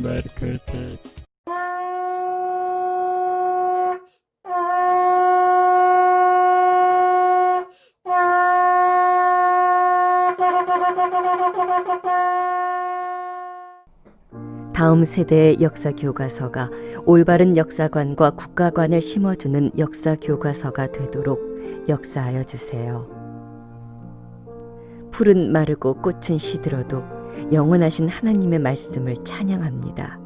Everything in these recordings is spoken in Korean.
Berkete. 다음 세대의 역사 교과서가 올바른 역사관과 국가관을 심어주는 역사 교과서가 되도록 역사하여 주세요. 풀은 마르고 꽃은 시들어도 영원하신 하나님의 말씀을 찬양합니다.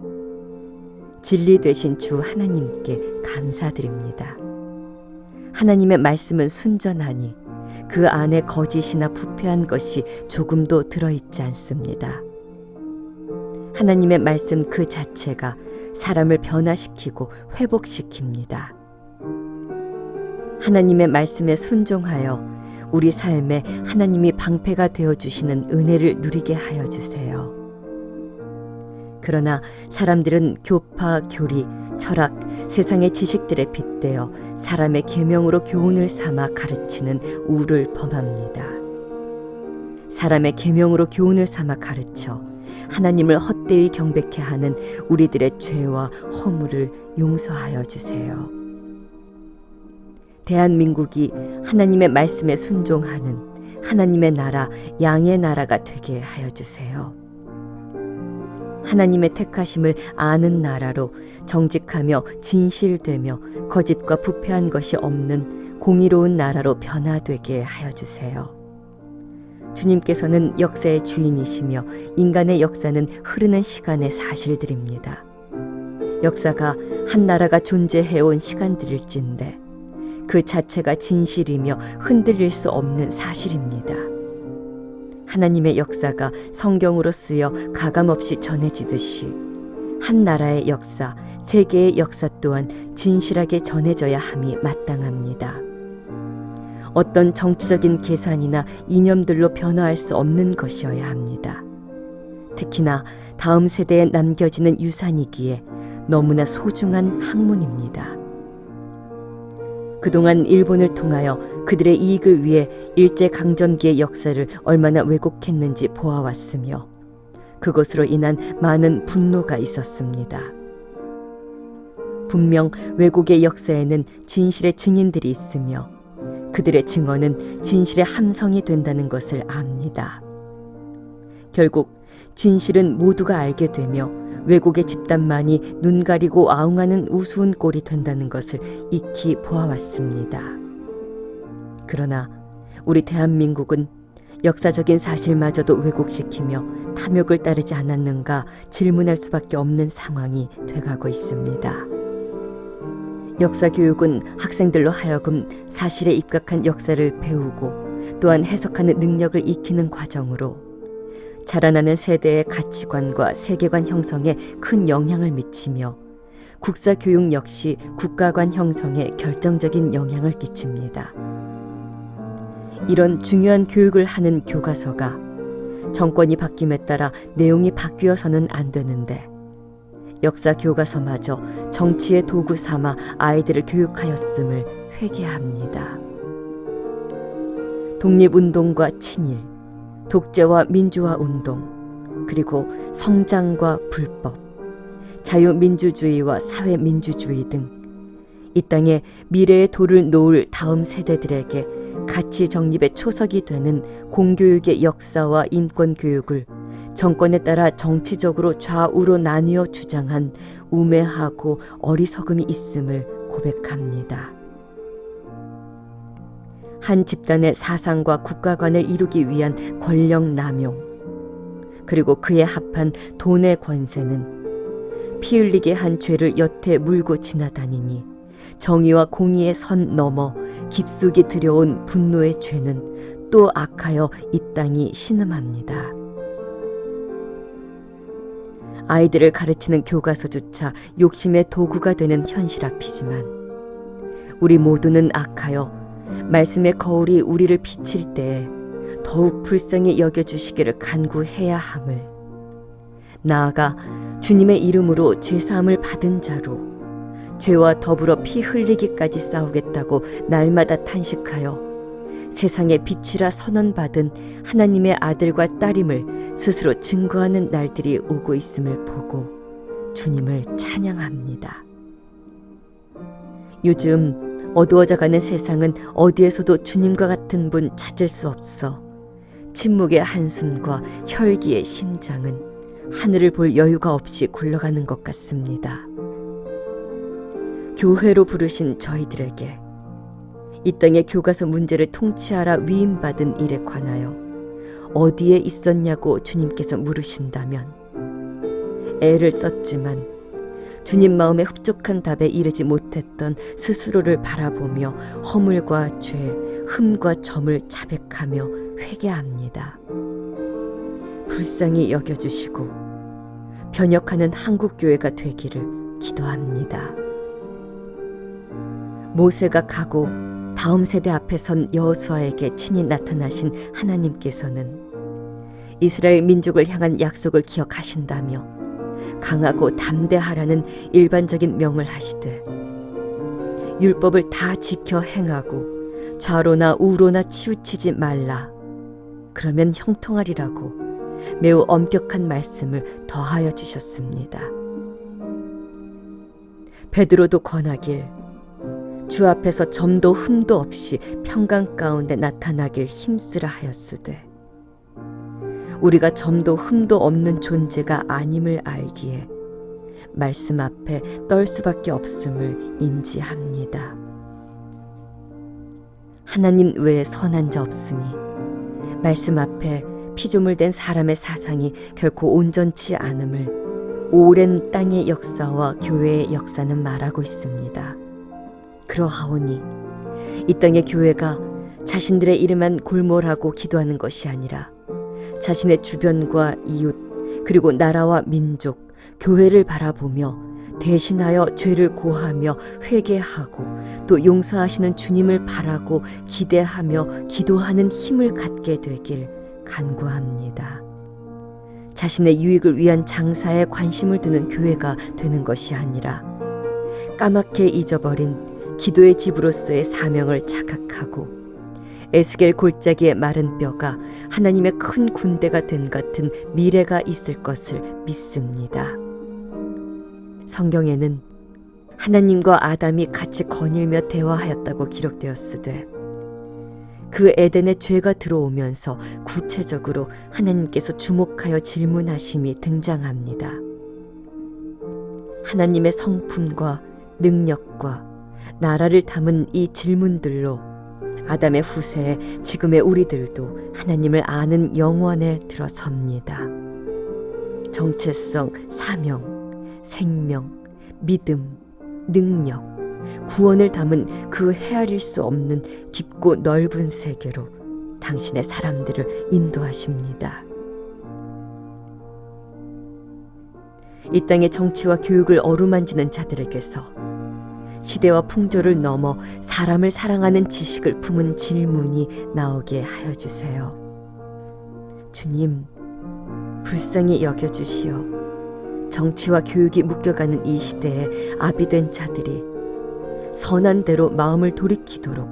진리 되신 주 하나님께 감사드립니다. 하나님의 말씀은 순전하니 그 안에 거짓이나 부패한 것이 조금도 들어있지 않습니다. 하나님의 말씀 그 자체가 사람을 변화시키고 회복시킵니다. 하나님의 말씀에 순종하여 우리 삶에 하나님이 방패가 되어주시는 은혜를 누리게 하여 주세요. 그러나 사람들은 교파, 교리, 철학, 세상의 지식들에 빗대어 사람의 계명으로 교훈을 삼아 가르치는 우를 범합니다. 사람의 계명으로 교훈을 삼아 가르쳐 하나님을 헛되이 경배케 하는 우리들의 죄와 허물을 용서하여 주세요. 대한민국이 하나님의 말씀에 순종하는 하나님의 나라, 양의 나라가 되게 하여 주세요. 하나님의 택하심을 아는 나라로 정직하며 진실되며 거짓과 부패한 것이 없는 공의로운 나라로 변화되게 하여 주세요. 주님께서는 역사의 주인이시며 인간의 역사는 흐르는 시간의 사실들입니다. 역사가 한 나라가 존재해온 시간들일진데 그 자체가 진실이며 흔들릴 수 없는 사실입니다. 하나님의 역사가 성경으로 쓰여 가감없이 전해지듯이 한 나라의 역사, 세계의 역사 또한 진실하게 전해져야 함이 마땅합니다. 어떤 정치적인 계산이나 이념들로 변화할 수 없는 것이어야 합니다. 특히나 다음 세대에 남겨지는 유산이기에 너무나 소중한 학문입니다. 그동안 일본을 통하여 그들의 이익을 위해 일제강점기의 역사를 얼마나 왜곡했는지 보아왔으며 그것으로 인한 많은 분노가 있었습니다. 분명 왜곡의 역사에는 진실의 증인들이 있으며 그들의 증언은 진실의 함성이 된다는 것을 압니다. 결국 진실은 모두가 알게 되며 왜곡의 집단만이 눈 가리고 아웅하는 우스운 꼴이 된다는 것을 익히 보아왔습니다. 그러나 우리 대한민국은 역사적인 사실마저도 왜곡시키며 탐욕을 따르지 않았는가 질문할 수밖에 없는 상황이 돼가고 있습니다. 역사교육은 학생들로 하여금 사실에 입각한 역사를 배우고 또한 해석하는 능력을 익히는 과정으로 자라나는 세대의 가치관과 세계관 형성에 큰 영향을 미치며 국사교육 역시 국가관 형성에 결정적인 영향을 끼칩니다. 이런 중요한 교육을 하는 교과서가 정권이 바뀜에 따라 내용이 바뀌어서는 안 되는데 역사 교과서마저 정치의 도구 삼아 아이들을 교육하였음을 회개합니다. 독립운동과 친일, 독재와 민주화 운동, 그리고 성장과 불법, 자유민주주의와 사회민주주의 등 이 땅에 미래의 돌을 놓을 다음 세대들에게 가치 정립의 초석이 되는 공교육의 역사와 인권교육을 정권에 따라 정치적으로 좌우로 나뉘어 주장한 우매하고 어리석음이 있음을 고백합니다. 한 집단의 사상과 국가관을 이루기 위한 권력 남용, 그리고 그에 합한 돈의 권세는 피 흘리게 한 죄를 여태 물고 지나다니니 정의와 공의의 선 넘어 깊숙이 들여온 분노의 죄는 또 악하여 이 땅이 신음합니다. 아이들을 가르치는 교과서조차 욕심의 도구가 되는 현실 앞이지만 우리 모두는 악하여 말씀의 거울이 우리를 비칠 때에 더욱 불쌍히 여겨주시기를 간구해야 함을, 나아가 주님의 이름으로 죄사함을 받은 자로 죄와 더불어 피 흘리기까지 싸우겠다고 날마다 탄식하여 세상의 빛이라 선언받은 하나님의 아들과 딸임을 스스로 증거하는 날들이 오고 있음을 보고 주님을 찬양합니다. 요즘 어두워져가는 세상은 어디에서도 주님과 같은 분 찾을 수 없어 침묵의 한숨과 혈기의 심장은 하늘을 볼 여유가 없이 굴러가는 것 같습니다. 교회로 부르신 저희들에게 이 땅의 교과서 문제를 통치하라 위임받은 일에 관하여 어디에 있었냐고 주님께서 물으신다면 애를 썼지만 주님 마음에 흡족한 답에 이르지 못했던 스스로를 바라보며 허물과 죄, 흠과 점을 자백하며 회개합니다. 불쌍히 여겨주시고 변혁하는 한국교회가 되기를 기도합니다. 모세가 가고 다음 세대 앞에 선 여호수아에게 친히 나타나신 하나님께서는 이스라엘 민족을 향한 약속을 기억하신다며 강하고 담대하라는 일반적인 명을 하시되 율법을 다 지켜 행하고 좌로나 우로나 치우치지 말라. 그러면 형통하리라고 매우 엄격한 말씀을 더하여 주셨습니다. 베드로도 권하길 주 앞에서 점도 흠도 없이 평강 가운데 나타나길 힘쓰라 하였으되 우리가 점도 흠도 없는 존재가 아님을 알기에 말씀 앞에 떨 수밖에 없음을 인지합니다. 하나님 외에 선한 자 없으니 말씀 앞에 피조물된 사람의 사상이 결코 온전치 않음을 오랜 땅의 역사와 교회의 역사는 말하고 있습니다. 그러하오니 이 땅의 교회가 자신들의 이름만 골몰하고 기도하는 것이 아니라 자신의 주변과 이웃 그리고 나라와 민족, 교회를 바라보며 대신하여 죄를 고하며 회개하고 또 용서하시는 주님을 바라고 기대하며 기도하는 힘을 갖게 되길 간구합니다. 자신의 유익을 위한 장사에 관심을 두는 교회가 되는 것이 아니라 까맣게 잊어버린 기도의 집으로서의 사명을 자각하고 에스겔 골짜기의 마른 뼈가 하나님의 큰 군대가 된 같은 미래가 있을 것을 믿습니다. 성경에는 하나님과 아담이 같이 거닐며 대화하였다고 기록되었으되 그 에덴에 죄가 들어오면서 구체적으로 하나님께서 주목하여 질문하심이 등장합니다. 하나님의 성품과 능력과 나라를 담은 이 질문들로 아담의 후세에 지금의 우리들도 하나님을 아는 영원에 들어섭니다. 정체성, 사명, 생명, 믿음, 능력, 구원을 담은 그 헤아릴 수 없는 깊고 넓은 세계로 당신의 사람들을 인도하십니다. 이 땅의 정치와 교육을 어루만지는 자들에게서 시대와 풍조를 넘어 사람을 사랑하는 지식을 품은 질문이 나오게 하여 주세요. 주님, 불쌍히 여겨주시어 정치와 교육이 묶여가는 이 시대에 아비된 자들이 선한 대로 마음을 돌이키도록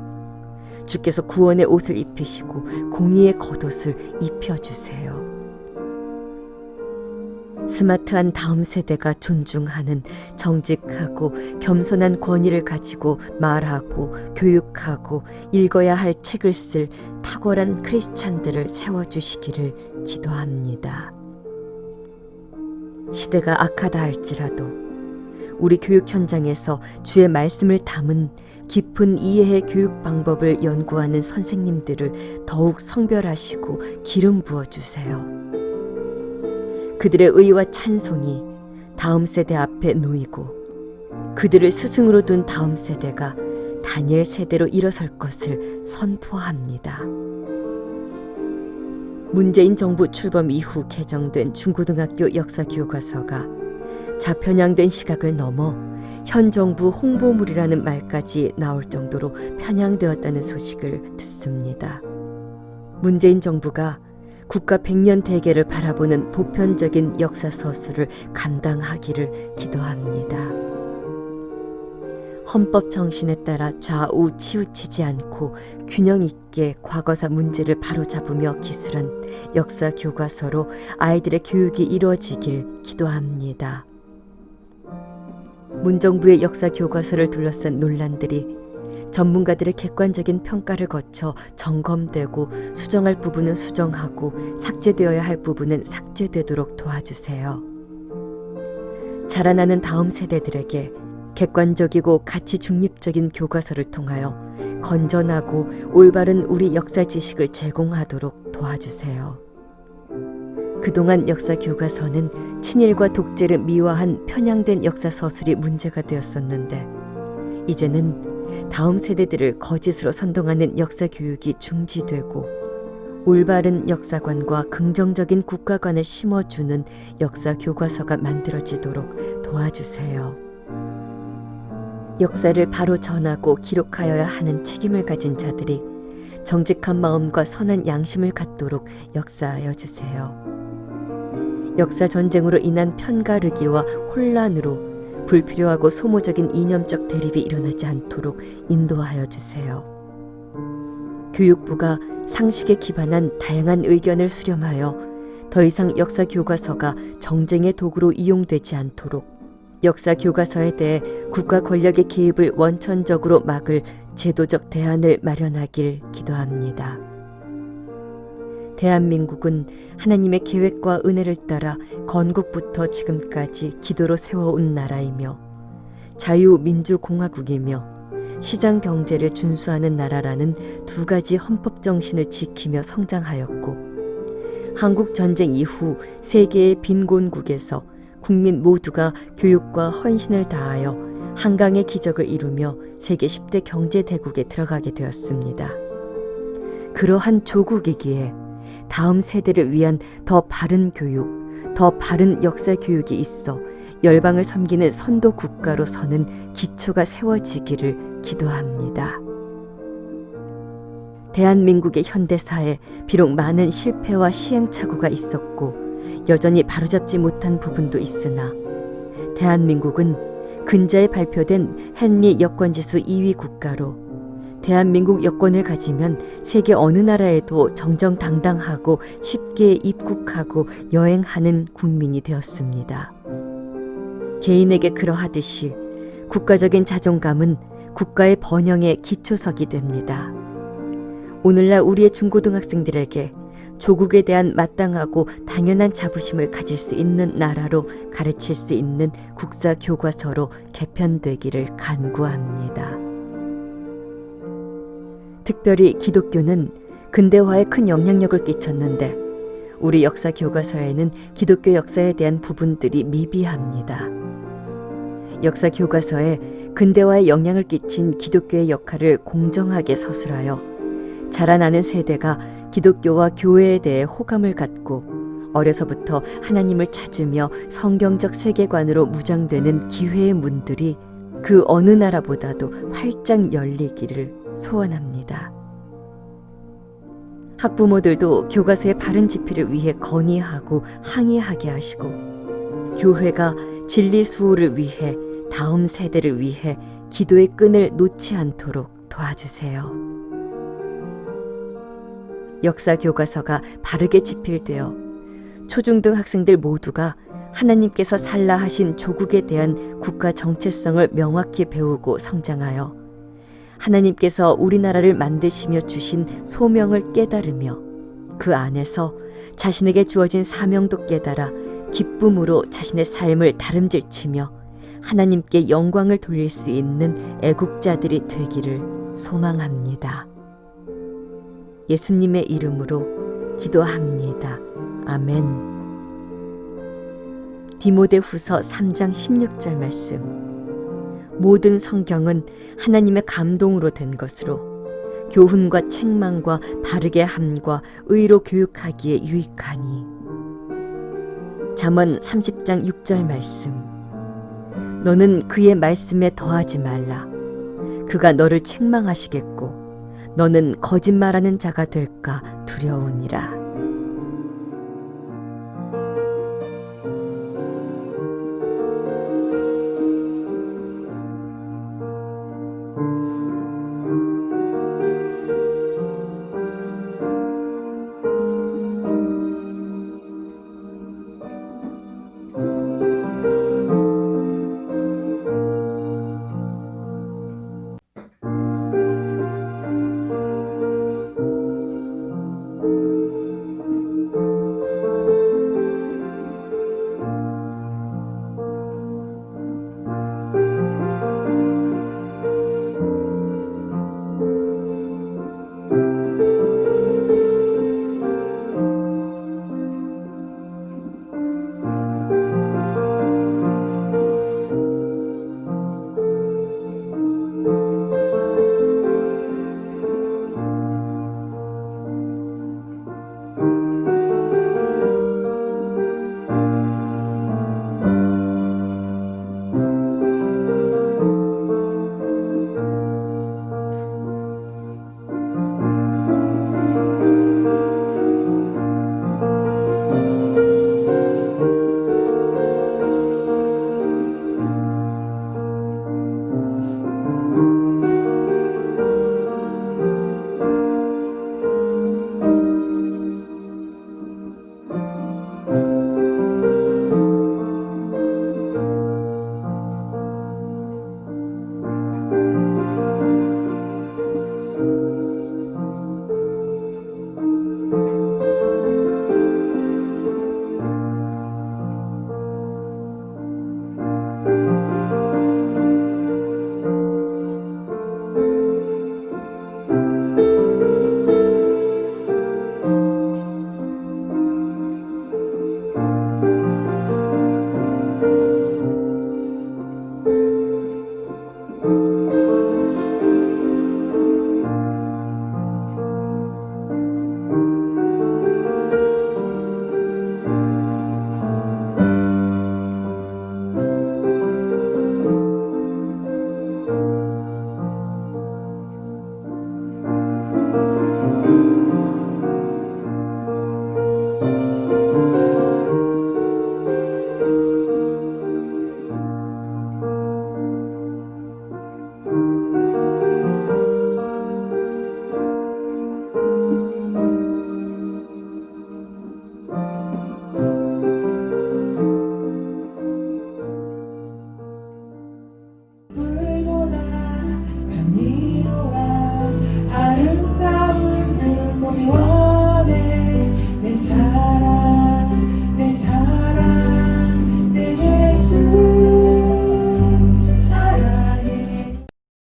주께서 구원의 옷을 입히시고 공의의 겉옷을 입혀주세요. 스마트한 다음 세대가 존중하는 정직하고 겸손한 권위를 가지고 말하고 교육하고 읽어야 할 책을 쓸 탁월한 크리스찬들을 세워주시기를 기도합니다. 시대가 악하다 할지라도 우리 교육 현장에서 주의 말씀을 담은 깊은 이해의 교육 방법을 연구하는 선생님들을 더욱 성별하시고 기름 부어주세요. 그들의 의와 찬송이 다음 세대 앞에 놓이고 그들을 스승으로 둔 다음 세대가 다니엘 세대로 일어설 것을 선포합니다. 문재인 정부 출범 이후 개정된 중고등학교 역사교과서가 좌편향된 시각을 넘어 현 정부 홍보물이라는 말까지 나올 정도로 편향되었다는 소식을 듣습니다. 문재인 정부가 국가 100년 대계를 바라보는 보편적인 역사 서술을 감당하기를 기도합니다. 헌법 정신에 따라 좌우 치우치지 않고 균형 있게 과거사 문제를 바로잡으며 기술한 역사 교과서로 아이들의 교육이 이루어지길 기도합니다. 문정부의 역사 교과서를 둘러싼 논란들이 전문가들의 객관적인 평가를 거쳐 점검되고 수정할 부분은 수정하고 삭제되어야 할 부분은 삭제되도록 도와주세요. 자라나는 다음 세대들에게 객관적이고 가치 중립적인 교과서를 통하여 건전하고 올바른 우리 역사 지식을 제공하도록 도와주세요. 그동안 역사 교과서는 친일과 독재를 미화한 편향된 역사 서술이 문제가 되었었는데, 이제는 다음 세대들을 거짓으로 선동하는 역사 교육이 중지되고 올바른 역사관과 긍정적인 국가관을 심어주는 역사 교과서가 만들어지도록 도와주세요. 역사를 바로 전하고 기록하여야 하는 책임을 가진 자들이 정직한 마음과 선한 양심을 갖도록 역사하여 주세요. 역사 전쟁으로 인한 편가르기와 혼란으로 불필요하고 소모적인 이념적 대립이 일어나지 않도록 인도하여 주세요. 교육부가 상식에 기반한 다양한 의견을 수렴하여 더 이상 역사 교과서가 정쟁의 도구로 이용되지 않도록 역사 교과서에 대해 국가 권력의 개입을 원천적으로 막을 제도적 대안을 마련하길 기도합니다. 대한민국은 하나님의 계획과 은혜를 따라 건국부터 지금까지 기도로 세워온 나라이며 자유민주공화국이며 시장 경제를 준수하는 나라라는 두 가지 헌법 정신을 지키며 성장하였고, 한국 전쟁 이후 세계의 빈곤국에서 국민 모두가 교육과 헌신을 다하여 한강의 기적을 이루며 세계 10대 경제 대국에 들어가게 되었습니다. 그러한 조국이기에 다음 세대를 위한 더 바른 교육, 더 바른 역사 교육이 있어 열방을 섬기는 선도 국가로 서는 기초가 세워지기를 기도합니다. 대한민국의 현대사에 비록 많은 실패와 시행착오가 있었고 여전히 바로잡지 못한 부분도 있으나, 대한민국은 근자에 발표된 헨리 여권지수 2위 국가로 대한민국 여권을 가지면 세계 어느 나라에도 정정당당하고 쉽게 입국하고 여행하는 국민이 되었습니다. 개인에게 그러하듯이 국가적인 자존감은 국가의 번영의 기초석이 됩니다. 오늘날 우리의 중고등학생들에게 조국에 대한 마땅하고 당연한 자부심을 가질 수 있는 나라로 가르칠 수 있는 국사 교과서로 개편되기를 간구합니다. 특별히 기독교는 근대화에 큰 영향력을 끼쳤는데 우리 역사 교과서에는 기독교 역사에 대한 부분들이 미비합니다. 역사 교과서에 근대화에 영향을 끼친 기독교의 역할을 공정하게 서술하여 자라나는 세대가 기독교와 교회에 대해 호감을 갖고 어려서부터 하나님을 찾으며 성경적 세계관으로 무장되는 기회의 문들이 그 어느 나라보다도 활짝 열리기를 소원합니다. 학부모들도 교과서의 바른 집필을 위해 건의하고 항의하게 하시고, 교회가 진리 수호를 위해 다음 세대를 위해 기도의 끈을 놓지 않도록 도와주세요. 역사 교과서가 바르게 집필되어 초중등 학생들 모두가 하나님께서 살라 하신 조국에 대한 국가 정체성을 명확히 배우고 성장하여 하나님께서 우리나라를 만드시며 주신 소명을 깨달으며 그 안에서 자신에게 주어진 사명도 깨달아 기쁨으로 자신의 삶을 다름질치며 하나님께 영광을 돌릴 수 있는 애국자들이 되기를 소망합니다. 예수님의 이름으로 기도합니다. 아멘. 디모데후서 3장 16절 말씀. 모든 성경은 하나님의 감동으로 된 것으로 교훈과 책망과 바르게 함과 의로 교육하기에 유익하니. 잠언 30장 6절 말씀. 너는 그의 말씀에 더하지 말라. 그가 너를 책망하시겠고 너는 거짓말하는 자가 될까 두려우니라.